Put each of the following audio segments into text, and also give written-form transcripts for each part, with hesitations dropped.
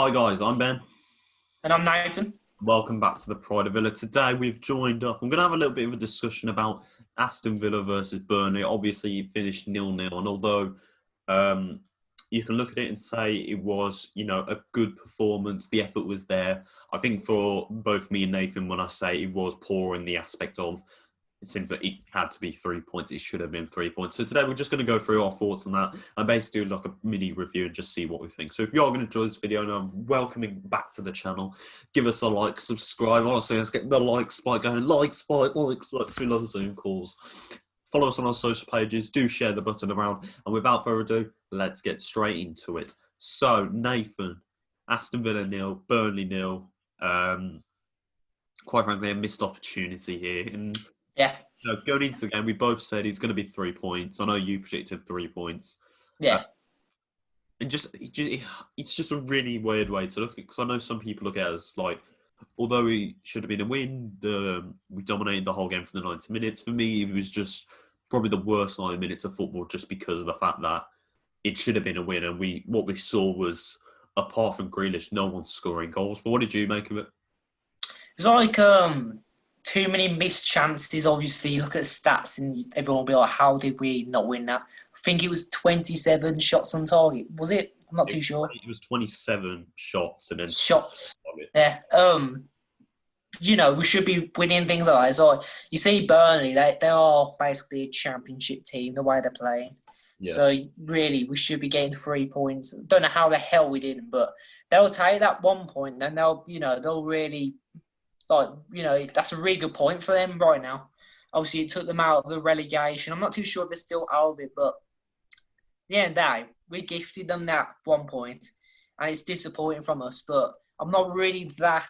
Hi guys, I'm Ben. And I'm Nathan. Welcome back to the Pride of Villa. Today we've joined up. I'm going to have a little bit of a discussion about Aston Villa versus Burnley. Obviously, it finished 0-0, and although you can look at it and say it was, a good performance, the effort was there. I think for both me and Nathan, when I say it was poor in the aspect of simply it had to be 3 points. It should have been 3 points. So today we're just going to go through our thoughts on that and basically do like a mini review and just see what we think. So if you are going to enjoy this video and I'm welcoming back to the channel, give us a like, subscribe. Honestly, let's get the like spike going. Like spike. We love Zoom calls. Follow us on our social pages. Do share the button around. And without further ado, let's get straight into it. So Nathan, Aston Villa 0, Burnley 0. Quite frankly, a missed opportunity here. And yeah. Going into the game, we both said it's going to be 3 points. I know you predicted 3 points. Yeah. It's just a really weird way to look at it because I know some people look at it as like, although it should have been a win, we dominated the whole game for the 90 minutes. For me, it was just probably the worst 90 minutes of football just because of the fact that it should have been a win. And what we saw was, apart from Grealish, no one scoring goals. But what did you make of it? It's like too many missed chances. Obviously, you look at the stats and everyone will be like, how did we not win that? I think it was 27 shots on target. Was it? I'm not too sure. It was 27 shots and then shots. Yeah. We should be winning things like that. So you see Burnley, they are basically a championship team, the way they're playing. Yeah. So really, we should be getting 3 points. Don't know how the hell we didn't, but they'll take that 1 point and they'll really, that's a really good point for them right now. Obviously, it took them out of the relegation. I'm not too sure if they're still out of it, but we gifted them that 1 point, and it's disappointing from us. But I'm not really that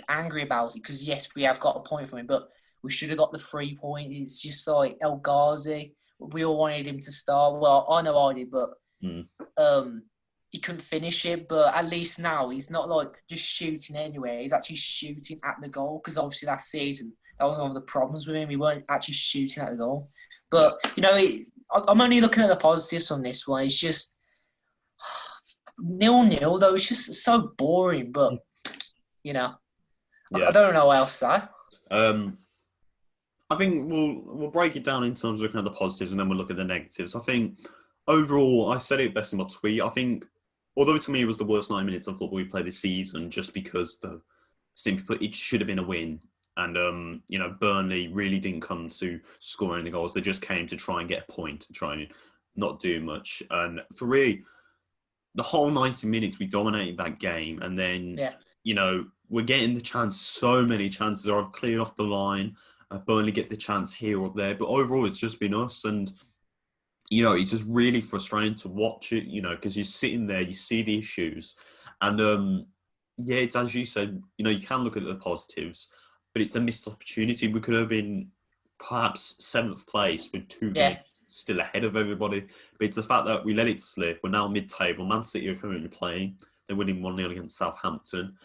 angry about it because yes, we have got a point from it, but we should have got the 3 points. It's just like El Ghazi. We all wanted him to start. Well, I know I did, but he couldn't finish it. But at least now he's not just shooting anywhere. He's actually shooting at the goal because obviously last season that was one of the problems with him. We weren't actually shooting at the goal. But I'm only looking at the positives on this one. It's just 0-0 though. It's just so boring. But I don't know what else to say. I think we'll break it down in terms of looking at the positives and then we'll look at the negatives. I think overall, I said it best in my tweet. I think, although to me it was the worst 9 minutes of football we played this season, just because simply put, it should have been a win. And Burnley really didn't come to score any goals. They just came to try and get a point and try and not do much. And for really, the whole 90 minutes we dominated that game, and then we're getting the chance. So many chances are cleared off the line. Burnley get the chance here or there, but overall it's just been us, and it's just really frustrating to watch it, because you're sitting there, you see the issues, and it's as you said, you can look at the positives, but it's a missed opportunity. We could have been perhaps 7th place with 2 games still ahead of everybody, but it's the fact that we let it slip. We're now mid-table. Man City are currently playing. They're winning 1-0 against Southampton,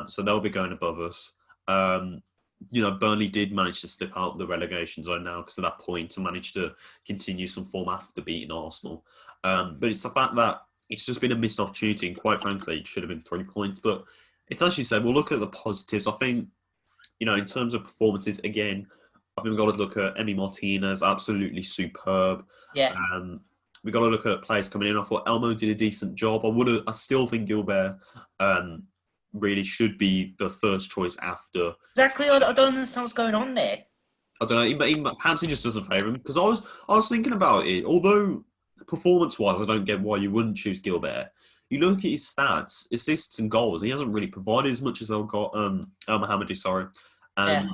so they'll be going above us. Burnley did manage to slip out of the relegation zone now because of that point and managed to continue some form after beating Arsenal. But it's the fact that it's just been a missed opportunity, and quite frankly, it should have been 3 points. But it's as you said, we'll look at the positives. I think, in terms of performances, again, I think we've got to look at Emi Martinez, absolutely superb. Yeah. We've got to look at players coming in. I thought Elmo did a decent job. I still think Gilbert really should be the first choice after. Exactly. I don't understand what's going on there. I don't know. Perhaps he just doesn't favour him, because I was thinking about it. Although performance-wise, I don't get why you wouldn't choose Gilbert. You look at his stats, assists and goals. He hasn't really provided as much as El Mohammadi, sorry. And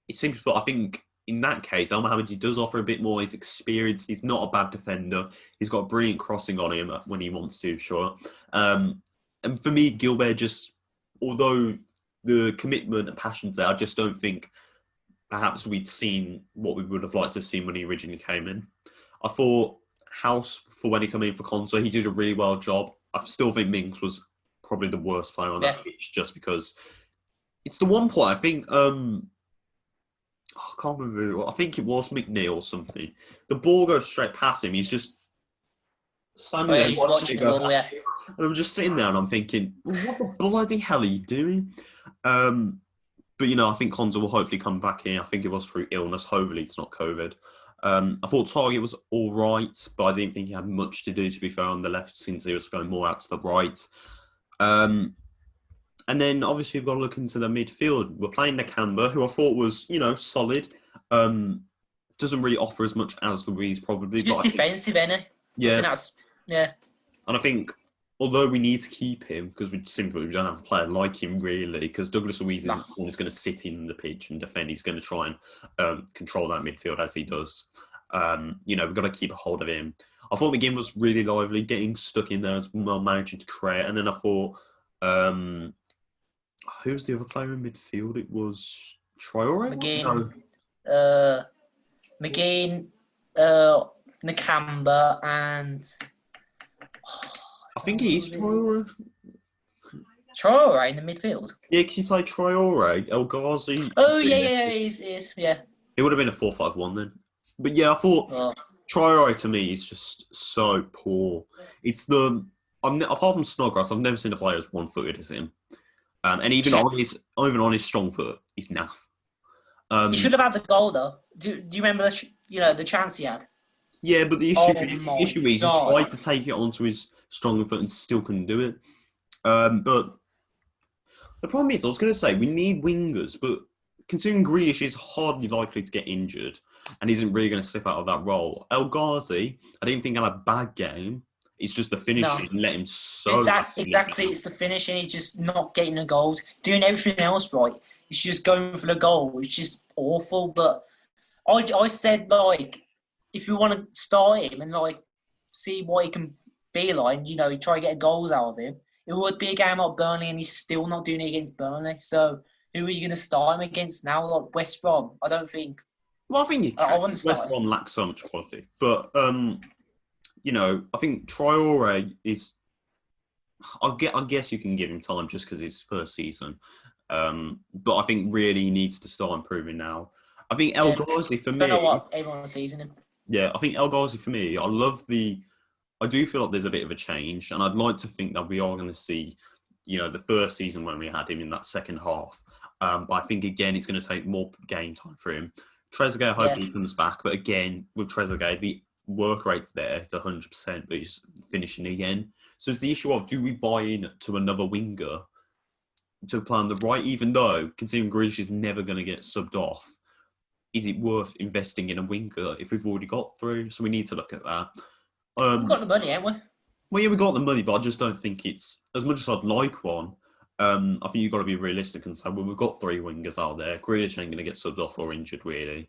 it seems, but I think in that case, El Mohammadi does offer a bit more. He's experienced. He's not a bad defender. He's got brilliant crossing on him when he wants to, sure. And for me, Gilbert just, although the commitment and passion's there, I just don't think perhaps we'd seen what we would have liked to see when he originally came in. I thought House, for when he came in for Conte, he did a really well job. I still think Mings was probably the worst player on that pitch, just because it's the one point, I think, I can't remember, I think it was McNeil or something. The ball goes straight past him. He's just standing there watching the ball, And I'm just sitting there and I'm thinking, what the bloody hell are you doing? But, I think Konza will hopefully come back in. I think it was through illness. Hopefully it's not COVID. I thought Target was all right, but I didn't think he had much to do, to be fair, on the left since he was going more out to the right. And then, obviously, we've got to look into the midfield. We're playing Nakamba, who I thought was, solid. Doesn't really offer as much as Louise, probably. It's just defensive, isn't it? Yeah. Yeah. And I think, although we need to keep him, because we don't have a player like him, really, because Douglas Luiz isn't always going to sit in the pitch and defend. He's going to try and control that midfield as he does. We've got to keep a hold of him. I thought McGinn was really lively, getting stuck in there as well, managing to create. And then I thought, who was the other player in midfield? It was Traore? McGinn, Nakamba, and... I think he is Traore. Traore in the midfield? Yeah, because he played Traore, El Ghazi. Oh, yeah, he is, yeah. It would have been a 4-5-1 then. But yeah, I thought Traore to me is just so poor. It's apart from Snodgrass, I've never seen a player as one-footed as him. And even on his strong foot, he's naff. He should have had the goal though. Do you remember the chance he had? Yeah, but the issue is he tried to take it onto his stronger foot and still couldn't do it. But the problem is, I was going to say, we need wingers, but considering Grealish is hardly likely to get injured and isn't really going to slip out of that role, El Ghazi, I didn't think had a bad game. It's just the finishing and let him so... Exactly, it's the finishing. He's just not getting the goals. Doing everything else right. He's just going for the goal. It's just awful. But I said, if you want to start him and, see what he can be like, try to get goals out of him, it would be a game like Burnley and he's still not doing it against Burnley. So who are you going to start him against now? Like West Brom? I don't think... Well, I think you can. West Brom lacks so much quality. But... I think Traore is... I guess you can give him time just because it's his first season. But I think really he needs to start improving now. I think El Ghazi for me... I don't know what everyone sees in him. Yeah, I think El Ghazi for me, I do feel like there's a bit of a change, and I'd like to think that we are going to see, the first season when we had him in that second half. But I think, again, it's going to take more game time for him. Trezeguet, I hope he comes back. But again, with Trezeguet, the work rate's there, it's 100%, but he's finishing again. So it's the issue of, do we buy in to another winger to play on the right, even though, considering Grealish is never going to get subbed off, is it worth investing in a winger if we've already got through? So we need to look at that. We've got the money, haven't we? Well, yeah, we've got the money, but I just don't think it's, as much as I'd like one, I think you've got to be realistic and say, well, we've got three wingers out there. Grealish ain't going to get subbed off or injured, really.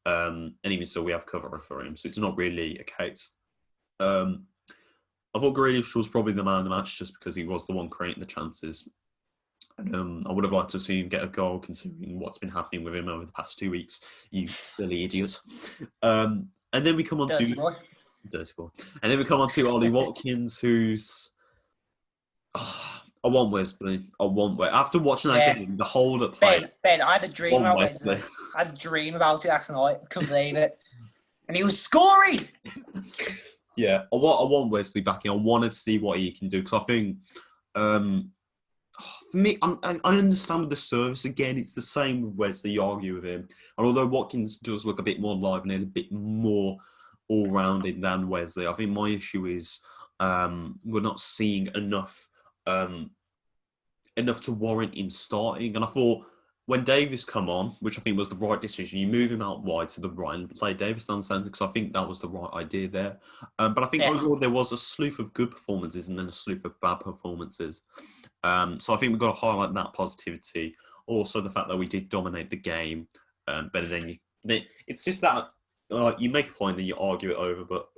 And even so, we have cover for him, so it's not really a case. I thought Grealish was probably the man of the match just because he was the one creating the chances. And I would have liked to see him get a goal, considering what's been happening with him over the past 2 weeks. You silly idiot. And then we come on Dirty boy. And then we come on to Ollie Watkins, who's... I want Wesley. After watching that game, the whole up play. Ben, I had a dream about Wesley. I had a dream about it last night. I couldn't believe it. And he was scoring! Yeah, I want Wesley back in. I want to see what he can do, because I think... for me, I understand with the service. Again, it's the same with Wesley. You argue with him. And although Watkins does look a bit more lively and a bit more all-rounded than Wesley, I think my issue is we're not seeing enough to warrant him starting. And I thought when Davis come on, which I think was the right decision, you move him out wide to the right and play Davis down the centre, because I think that was the right idea there. But I think overall there was a slew of good performances and then a slew of bad performances. So I think we've got to highlight that positivity. Also the fact that we did dominate the game better than you. It's just that you make a point that you argue it over, but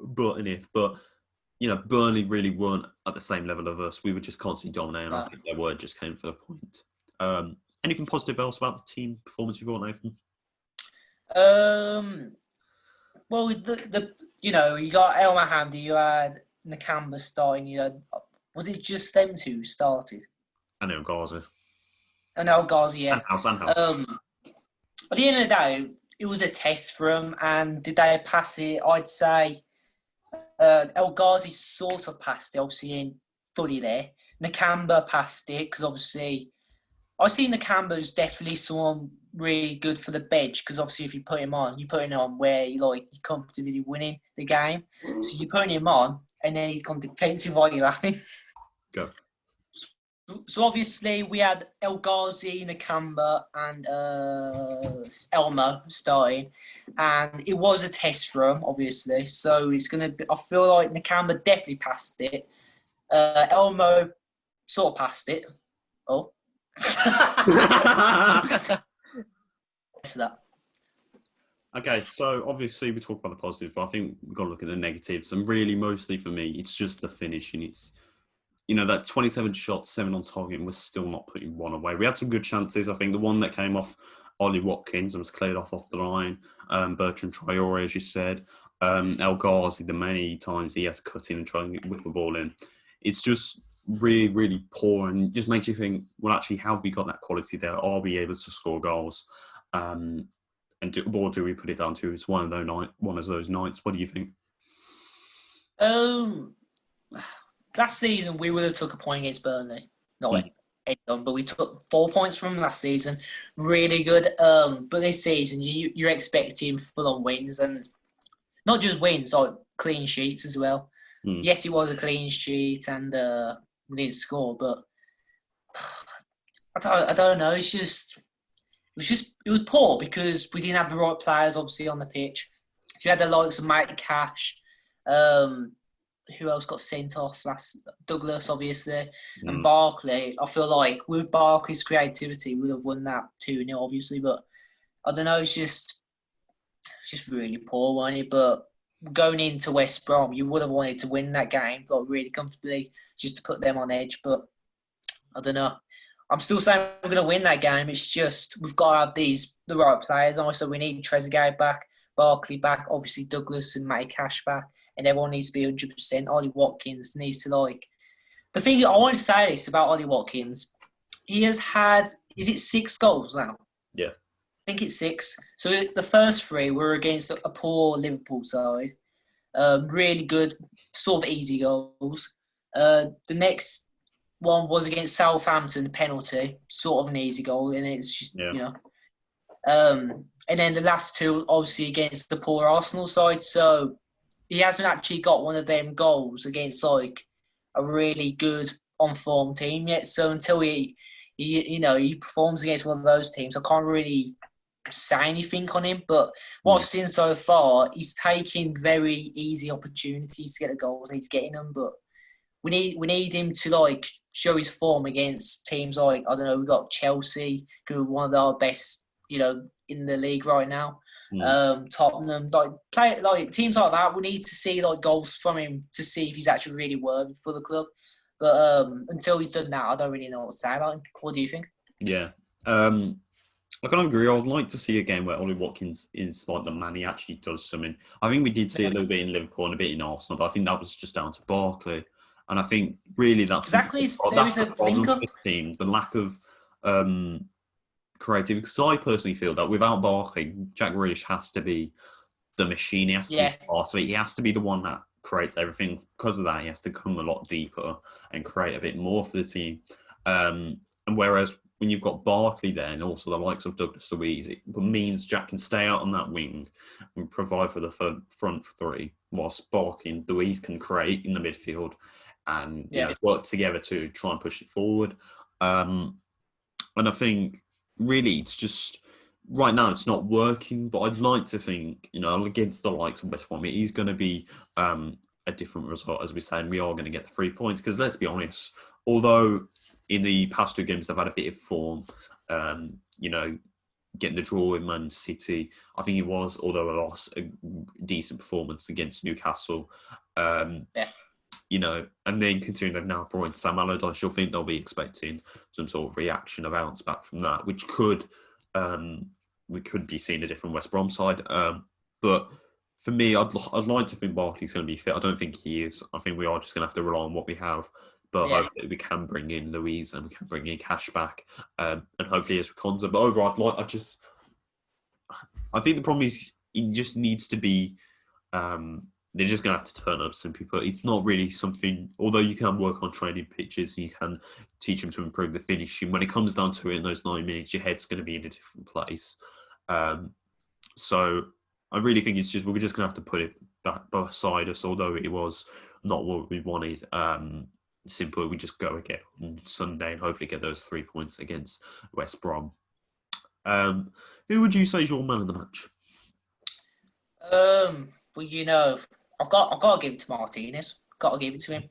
Burnley really weren't at the same level of us. We were just constantly dominating. I think their word just came for the point. Anything positive else about the team performance you thought, Nathan? Well, you got El Mahamdi, you had Nakamba starting. Was it just them two started? And El Ghazi. And El Ghazi, yeah. And House. At the end of the day, it was a test for them, and did they pass it? I'd say El Ghazi sort of passed it, obviously in fully there. Nakamba passed it because obviously I see Nakamba's definitely someone really good for the bench because obviously if you put him on, you put him on where you're comfortably winning the game. So you're putting him on and then he's gone defensive while you're laughing. Go. So obviously we had El Ghazi, Nakamba, and Elmo starting, and it was a test for him, obviously. So it's gonna be. I feel like Nakamba definitely passed it. Elmo sort of passed it. Oh. that. Okay, so obviously we talk about the positives, but I think we've got to look at the negatives. And really, mostly for me, it's just the finishing. It's that 27 shots, 7 on target, and we're still not putting one away. We had some good chances. I think the one that came off Ollie Watkins and was cleared off the line. Bertrand Traore, as you said. El Ghazi, the many times he has to cut in and try and whip the ball in. It's just really, really poor and just makes you think, well, actually, have we got that quality there? Are we able to score goals? And what do we put it down to? It's one of those nights. What do you think? Last season, we would have took a point against Burnley. But we took 4 points from last season. Really good. But this season, you're expecting full-on wins. And not just wins, like clean sheets as well. Yes, it was a clean sheet and we didn't score. But I don't know. It was poor because we didn't have the right players, obviously, on the pitch. If you had the likes of Mike Cash, who else got sent off last? Douglas, obviously, and Barkley. I feel like with Barkley's creativity, we would have won that 2-0, obviously. But I don't know. It's just really poor, wasn't it? But going into West Brom, you would have wanted to win that game, really comfortably, just to put them on edge. But I don't know. I'm still saying we're going to win that game. It's just we've got to have the right players. Also, we need Trezeguet back, Barkley back, obviously Douglas and Matty Cash back, and everyone needs to be 100%. Ollie Watkins needs to The thing I want to say this about Ollie Watkins, he has had, is it 6 goals now? Yeah. I think it's 6. So the first 3 were against a poor Liverpool side. Really good, sort of easy goals. The next one was against Southampton, penalty, sort of an easy goal, and it's just, and then the last 2, obviously, against the poor Arsenal side. So he hasn't actually got one of them goals against, a really good on-form team yet. So until he performs against one of those teams, I can't really say anything on him. But what I've seen so far, he's taking very easy opportunities to get the goals, and he's getting them, but we need him to show his form against teams we've got Chelsea, who are one of our best, in the league right now. Tottenham, teams like that. We need to see goals from him to see if he's actually really worthy for the club. But until he's done that, I don't really know what to say about him. What do you think? Yeah. I kind of agree. I'd like to see a game where Ollie Watkins is the man. He actually does something. I think we did see a little bit in Liverpool and a bit in Arsenal, but I think that was just down to Barkley. And I think really that's the problem with this team, the lack of creativity. Because I personally feel that without Barkley, Jack Grealish has to be the machine. He has to be part of it. He has to be the one that creates everything. Because of that, he has to come a lot deeper and create a bit more for the team. And whereas when you've got Barkley there and also the likes of Douglas Luiz, it means Jack can stay out on that wing and provide for the front 3, whilst Barkley and Luiz can create in the midfield and work together to try and push it forward. And I think really it's just right now it's not working, but I'd like to think, against the likes of West Brom, it is going to be a different result, as we say, and we are going to get the 3 points. Because let's be honest, although in the past 2 games they've had a bit of form, getting the draw with Man City, I think it was, although a loss, a decent performance against Newcastle. And then considering they've now brought in Sam Allardyce, you'll think they'll be expecting some sort of reaction, a bounce back from that, which we could be seeing a different West Brom side. But for me, I'd like to think Barkley's going to be fit. I don't think he is. I think we are just going to have to rely on what we have. But hopefully we can bring in Luiz and we can bring in Cash back, and hopefully it's Konza. But overall, I think the problem is he just needs to be they're just going to have to turn up simply put. It's not really something, although you can work on training pitches and you can teach them to improve the finishing, when it comes down to it in those 9 minutes, your head's going to be in a different place. So I really think it's just, we're just going to have to put it back beside us, although it was not what we wanted. Simply, we just go again on Sunday and hopefully get those 3 points against West Brom. Who would you say is your man of the match? Well, I've got to give it to Martinez. Got to give it to him.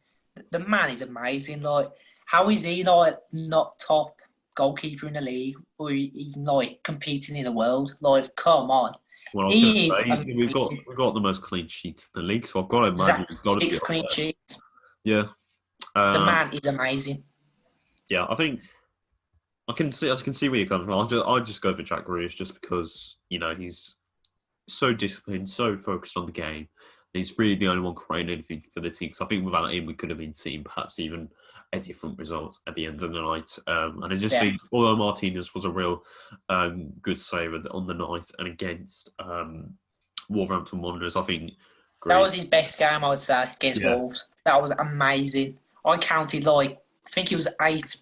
The man is amazing. Like, how is he like not top goalkeeper in the league or even like competing in the world? Like, come on. Well, He is. we've got the most clean sheets in the league, so I've got to imagine exactly 6 clean sheets. Yeah. The man is amazing. Yeah, I think I can see where you're coming from. I'll just go for Jack Grealish just because he's so disciplined, so focused on the game. He's really the only one creating anything for the team. So I think without him, we could have been seeing perhaps even a different result at the end of the night. And I just think, although Martinez was a real good saver on the night and against Wolverhampton Wanderers, I think that was his best game, I would say, against Wolves. That was amazing. I counted I think it was 8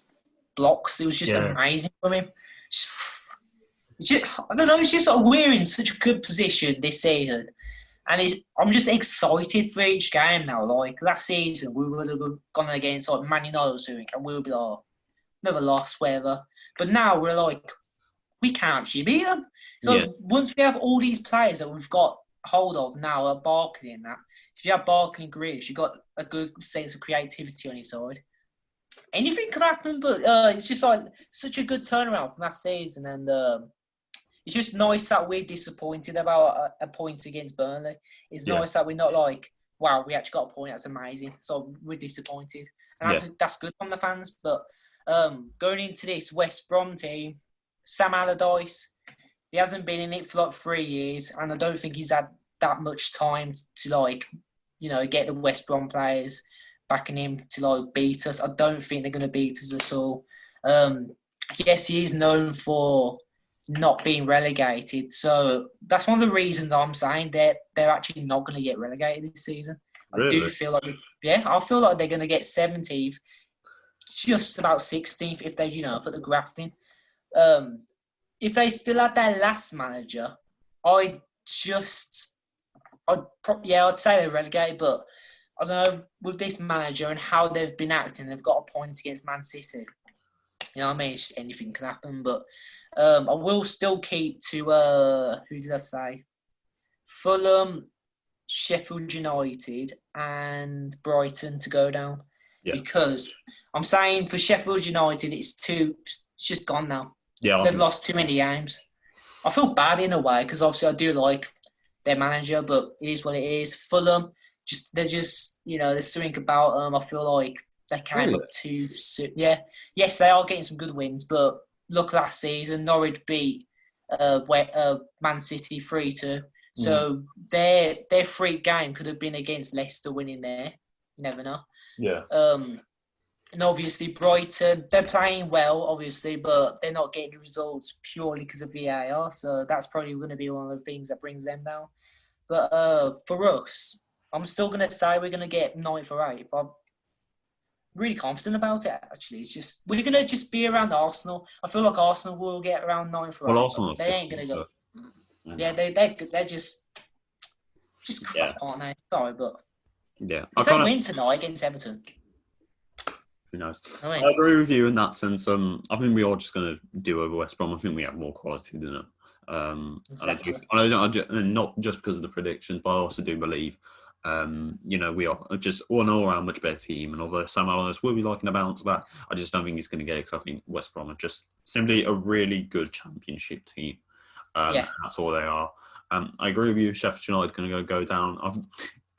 blocks. It was just amazing from him. I don't know. It's just we're in such a good position this season, and I'm just excited for each game now. Like last season, we would have gone against Man United or something, and we would be like, never lost, whatever. But now we're like, we can't actually beat them. So once we have all these players that we've got hold of now, Barkley and that, if you have Barkley and Grealish, you've got a good sense of creativity on your side. Anything could happen, but it's just such a good turnaround from last season, and it's just nice that we're disappointed about a point against Burnley. It's nice that we're not like, wow, we actually got a point. That's amazing. So we're disappointed, and that's good from the fans. But going into this West Brom team, Sam Allardyce, he hasn't been in it for 3 years, and I don't think he's had that much time to get the West Brom players backing him to beat us. I don't think they're going to beat us at all. Yes, he is known for not being relegated, so that's one of the reasons I'm saying they're actually not going to get relegated this season. Really? I do feel like I feel like they're going to get 17th, just about 16th if they put the graft in. If they still had their last manager, I'd say they're relegated, but I don't know, with this manager and how they've been acting, they've got a point against Man City. You know what I mean? It's just anything can happen, but I will still keep to, who did I say? Fulham, Sheffield United and Brighton to go down. Yeah. Because I'm saying for Sheffield United, it's just gone now. Yeah, they've lost too many games. I feel bad in a way because obviously I do like their manager, but it is what it is. Fulham, there's something about them. I feel like they came up too soon. Yeah. Yes, they are getting some good wins, but look last season, Norwich beat Man City 3-2. So their freak game could have been against Leicester winning there. You never know. Yeah. And obviously Brighton, they're playing well, obviously, but they're not getting the results purely because of VAR. So that's probably going to be one of the things that brings them down. But for us, I'm still going to say we're going to get 9th or 8th. I'm really confident about it, actually. It's just, we're going to just be around Arsenal. I feel like Arsenal will get around 9th or 8th. Well, Arsenal, they ain't going to go. Yeah, they're just crap, aren't they? Sorry, but if they win tonight against Everton, who knows? I agree with you in that sense. I think we are just going to do over West Brom. I think we have more quality than them. Exactly. And not just because of the predictions, but I also do believe, we are just an all-around much better team. And although Sam Allardyce will be liking a bounce back, I just don't think he's going to get it because I think West Brom are just simply a really good championship team. That's all they are. I agree with you. Sheffield United going to go down.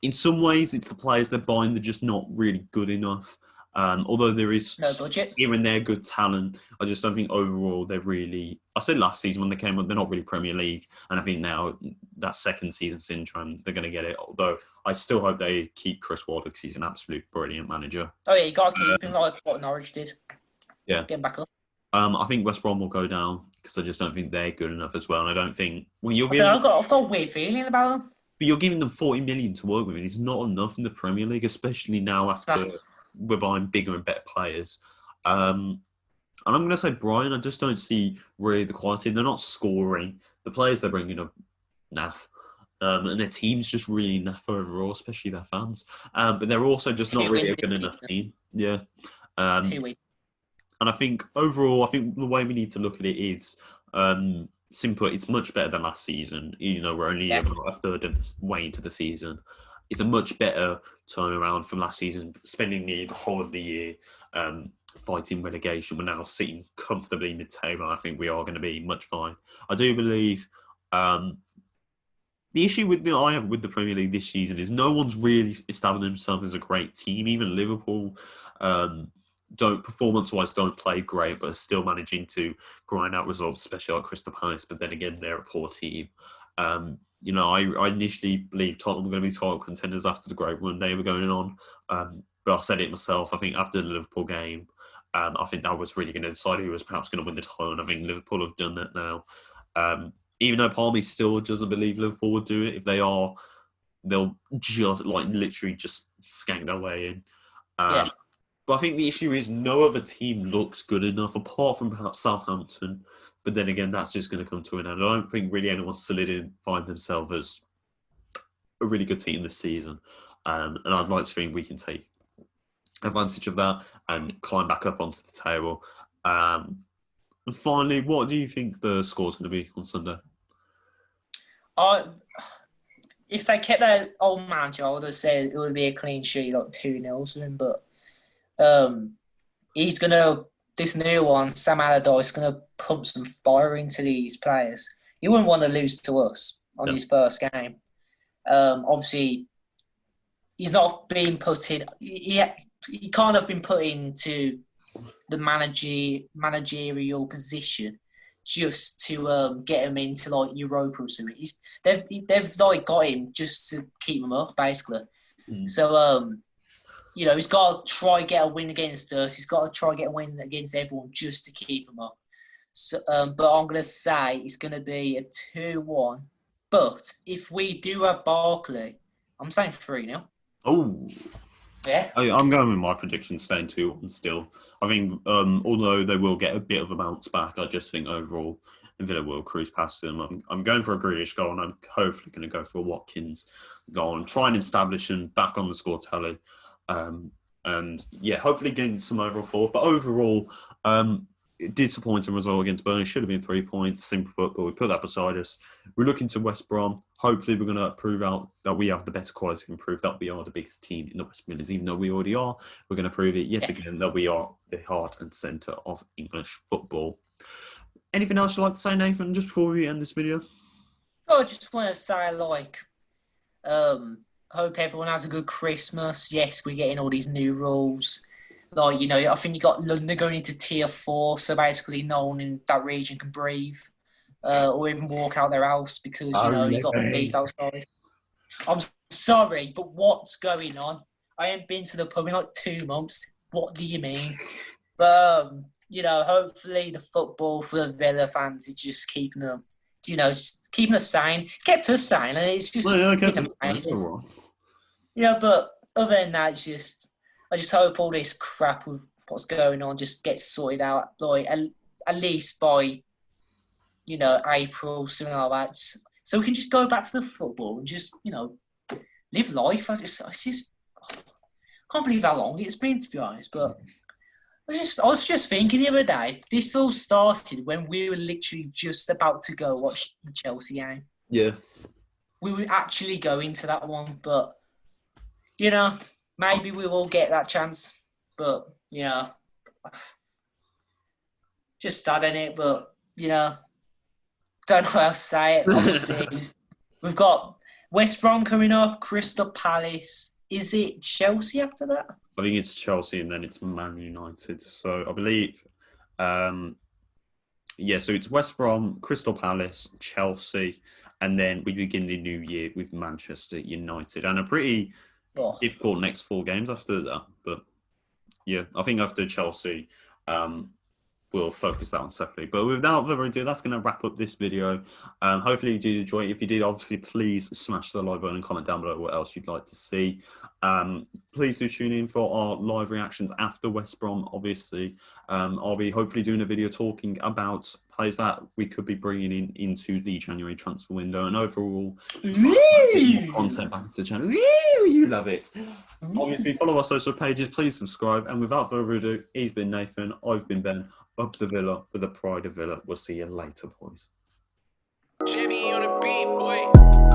In some ways, it's the players they're buying. They're just not really good enough. Although there is no budget here and there good talent, I just don't think overall they're really. I said last season when they came up, they're not really Premier League, and I think now that second season syndrome, they're going to get it. Although I still hope they keep Chris Wilder because he's an absolute brilliant manager. Oh yeah, you got to keep him like what Norwich did. Yeah, get him back up. I think West Brom will go down because I just don't think they're good enough as well, and I don't think I've got a weird feeling about them. But you're giving them 40 million to work with, and it's not enough in the Premier League, especially now after we're buying bigger and better players. And I'm going to say Brian, I just don't see really the quality. They're not scoring. The players they're bringing are naff. And their team's just really naff overall, especially their fans. But they're also just not really a good enough team. Yeah. 2 weeks. And I think overall, the way we need to look at it is simple. It's much better than last season. We're only about a third of the way into the season. It's a much better turnaround from last season, spending the whole of the year fighting relegation. We're now sitting comfortably mid-table. I think we are going to be much fine. I do believe the issue I have with the Premier League this season is no one's really established themselves as a great team. Even Liverpool performance-wise don't play great, but are still managing to grind out results, especially like Crystal Palace. But then again, they're a poor team. I initially believed Tottenham were going to be title contenders after the great run they were going on. But I said it myself. I think after the Liverpool game, I think that was really going to decide who was perhaps going to win the title. And I think Liverpool have done that now. Even though Palmy still doesn't believe Liverpool would do it, if they are, they'll just literally just skank their way in. But I think the issue is no other team looks good enough, apart from perhaps Southampton. But then again, that's just going to come to an end. I don't think really anyone's solidified themselves as a really good team this season. And I'd like to think we can take advantage of that and climb back up onto the table. And finally, what do you think the score's going to be on Sunday? If they kept their old manager, I would have said it would be a clean sheet, like 2-0 to him. But this new one, Sam Allardyce, is going to pump some fire into these players. He wouldn't want to lose to us on his first game. Obviously, he's not being put in. He can't have been put into the managerial position just to get him into Europa or something. They've got him just to keep him up, basically. So he's got to try get a win against us. He's got to try get a win against everyone just to keep him up. So, but I'm going to say it's going to be a 2-1. But if we do have Barkley, I'm saying 3-0. Oh. Yeah. I'm going with my prediction staying 2-1 still. I think although they will get a bit of a bounce back, I just think overall Villa will cruise past them. I'm going for a Grealish goal, and I'm hopefully going to go for a Watkins goal and try and establish him back on the score tally. Hopefully getting some overall fourth. But overall, disappointing result against Burnley. Should have been 3 points, simple but we put that beside us. We're looking to West Brom. Hopefully, we're going to prove out that we have the better quality and prove that we are the biggest team in the West Midlands. Even though we already are, we're going to prove it yet again that we are the heart and centre of English football. Anything else you'd like to say, Nathan, just before we end this video? I just want to say, hope everyone has a good Christmas. Yes, we're getting all these new rules. I think you got London going into tier 4, so basically no one in that region can breathe or even walk out their house because, you got the police outside. I'm sorry, but what's going on? I ain't been to the pub in 2 months. What do you mean? But, hopefully the football for the Villa fans is just keeping them, just keeping us sane. Kept us sane, and it's just amazing. But other than that, I just hope all this crap with what's going on just gets sorted out, at least by, April, something like that. So we can just go back to the football and just, live life. I can't believe how long it's been, to be honest. But I was just thinking the other day, this all started when we were literally just about to go watch the Chelsea game. Yeah. We were actually going to that one, but, maybe we will get that chance, but, just sad, innit? But, don't know how to say it. Obviously, we've got West Brom coming up, Crystal Palace. Is it Chelsea after that? I think it's Chelsea and then it's Man United. So I believe, so it's West Brom, Crystal Palace, Chelsea, and then we begin the new year with Manchester United. And a pretty difficult next 4 games after that. But yeah, I think after Chelsea, we'll focus that on separately. But without further ado, that's going to wrap up this video. Hopefully you did enjoy it. If you did, obviously, please smash the like button and comment down below what else you'd like to see. Please do tune in for our live reactions after West Brom, obviously. I'll be hopefully doing a video talking about players that we could be bringing in into the January transfer window, and overall more content back to the channel. You love it. Obviously, follow our social pages, please subscribe, and without further ado, he's been Nathan, I've been Ben. Up the Villa with the pride of Villa. We'll see you later, boys. Jimmy on the beat, boy.